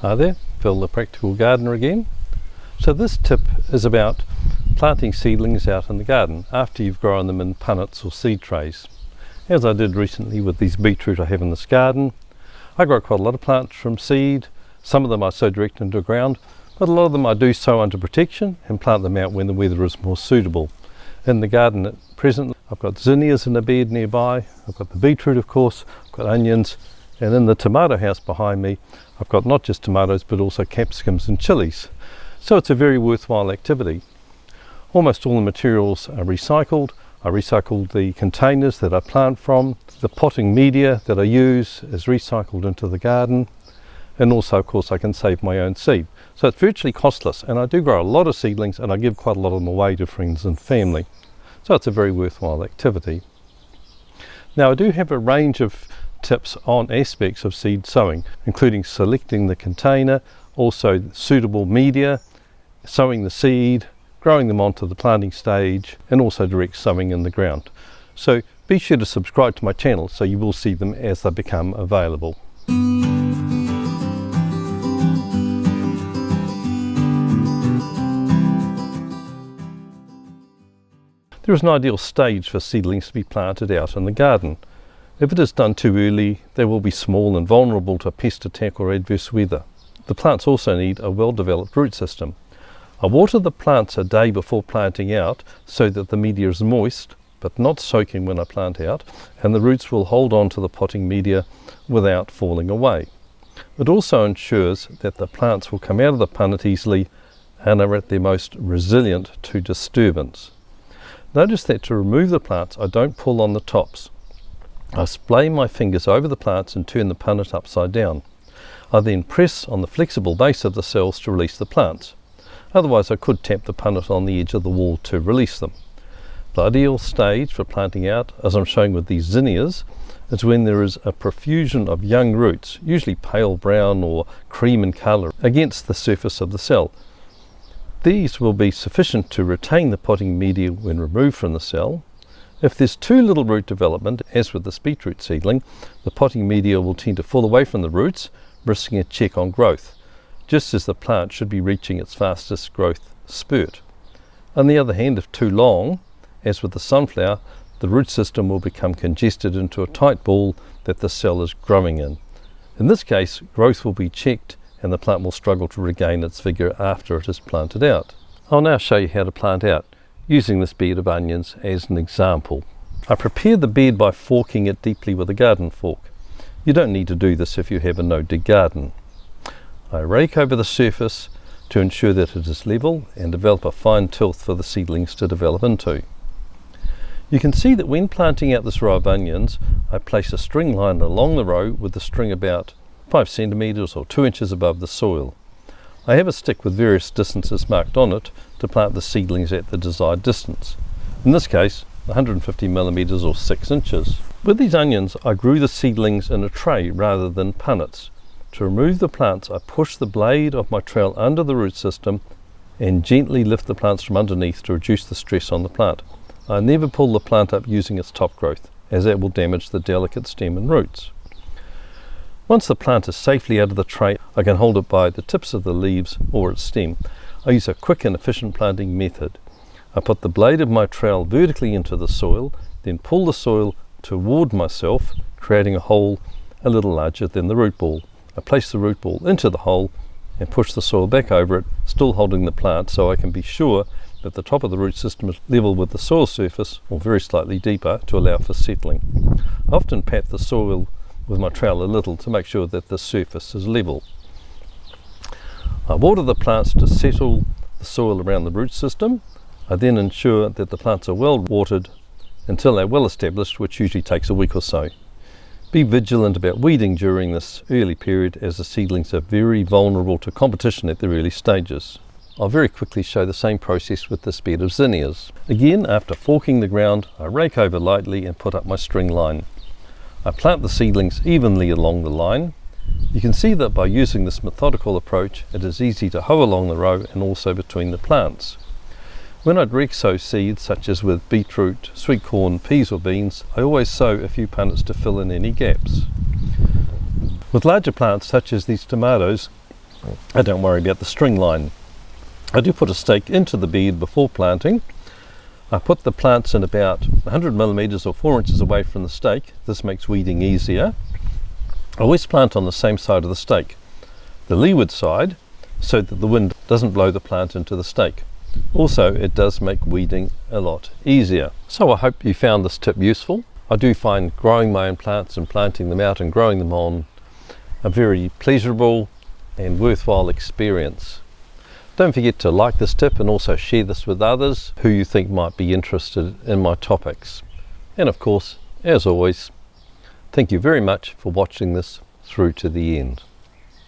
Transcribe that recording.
Hi there, Phil the Practical Gardener again. So this tip is about planting seedlings out in the garden after you've grown them in punnets or seed trays. As I did recently with these beetroot I have in this garden, I grow quite a lot of plants from seed. Some of them I sow direct into the ground, but a lot of them I do sow under protection and plant them out when the weather is more suitable. In the garden at present I've got zinnias in a bed nearby, I've got the beetroot of course, I've got onions, and in the tomato house behind me I've got not just tomatoes but also capsicums and chilies. So it's a very worthwhile activity. Almost all the materials are recycled. I recycled the containers that I plant from. The potting media that I use is recycled into the garden. And also of course I can save my own seed. So it's virtually costless, and I do grow a lot of seedlings and I give quite a lot of them away to friends and family. So it's a very worthwhile activity. Now I do have a range of tips on aspects of seed sowing, including selecting the container, also suitable media, sowing the seed, growing them onto the planting stage, and also direct sowing in the ground. So be sure to subscribe to my channel so you will see them as they become available. There is an ideal stage for seedlings to be planted out in the garden. If it is done too early, they will be small and vulnerable to pest attack or adverse weather. The plants also need a well-developed root system. I water the plants a day before planting out so that the media is moist but not soaking when I plant out, and the roots will hold on to the potting media without falling away. It also ensures that the plants will come out of the punnet easily and are at their most resilient to disturbance. Notice that to remove the plants I don't pull on the tops. I splay my fingers over the plants and turn the punnet upside down. I then press on the flexible base of the cells to release the plants. Otherwise I could tap the punnet on the edge of the wall to release them. The ideal stage for planting out, as I'm showing with these zinnias, is when there is a profusion of young roots, usually pale brown or cream in colour, against the surface of the cell. These will be sufficient to retain the potting media when removed from the cell. If there's too little root development, as with this beetroot seedling, the potting media will tend to fall away from the roots, risking a check on growth, just as the plant should be reaching its fastest growth spurt. On the other hand, if too long, as with the sunflower, the root system will become congested into a tight ball that the cell is growing in. In this case, growth will be checked and the plant will struggle to regain its vigour after it is planted out. I'll now show you how to plant out, using this bed of onions as an example. I prepare the bed by forking it deeply with a garden fork. You don't need to do this if you have a no-dig garden. I rake over the surface to ensure that it is level and develop a fine tilth for the seedlings to develop into. You can see that when planting out this row of onions, I place a string line along the row with the string about 5 centimetres or 2 inches above the soil. I have a stick with various distances marked on it to plant the seedlings at the desired distance. In this case, 150 millimetres or 6 inches. With these onions, I grew the seedlings in a tray rather than punnets. To remove the plants, I push the blade of my trowel under the root system and gently lift the plants from underneath to reduce the stress on the plant. I never pull the plant up using its top growth, as that will damage the delicate stem and roots. Once the plant is safely out of the tray, I can hold it by the tips of the leaves or its stem. I use a quick and efficient planting method. I put the blade of my trowel vertically into the soil, then pull the soil toward myself, creating a hole a little larger than the root ball. I place the root ball into the hole and push the soil back over it, still holding the plant so I can be sure that the top of the root system is level with the soil surface or very slightly deeper to allow for settling. I often pat the soil with my trowel a little to make sure that the surface is level. I water the plants to settle the soil around the root system. I then ensure that the plants are well watered until they're well established, which usually takes a week or so. Be vigilant about weeding during this early period, as the seedlings are very vulnerable to competition at the early stages. I'll very quickly show the same process with this bed of zinnias. Again, after forking the ground, I rake over lightly and put up my string line. I plant the seedlings evenly along the line. You can see that by using this methodical approach, it is easy to hoe along the row and also between the plants. When I direct sow seeds, such as with beetroot, sweet corn, peas or beans, I always sow a few punnets to fill in any gaps. With larger plants such as these tomatoes, I don't worry about the string line. I do put a stake into the bed before planting. I put the plants in about 100 millimeters or 4 inches away from the stake. This makes weeding easier. I always plant on the same side of the stake, the leeward side, so that the wind doesn't blow the plant into the stake. Also, it does make weeding a lot easier. So I hope you found this tip useful. I do find growing my own plants and planting them out and growing them on a very pleasurable and worthwhile experience. Don't forget to like this tip and also share this with others who you think might be interested in my topics. And of course, as always, thank you very much for watching this through to the end.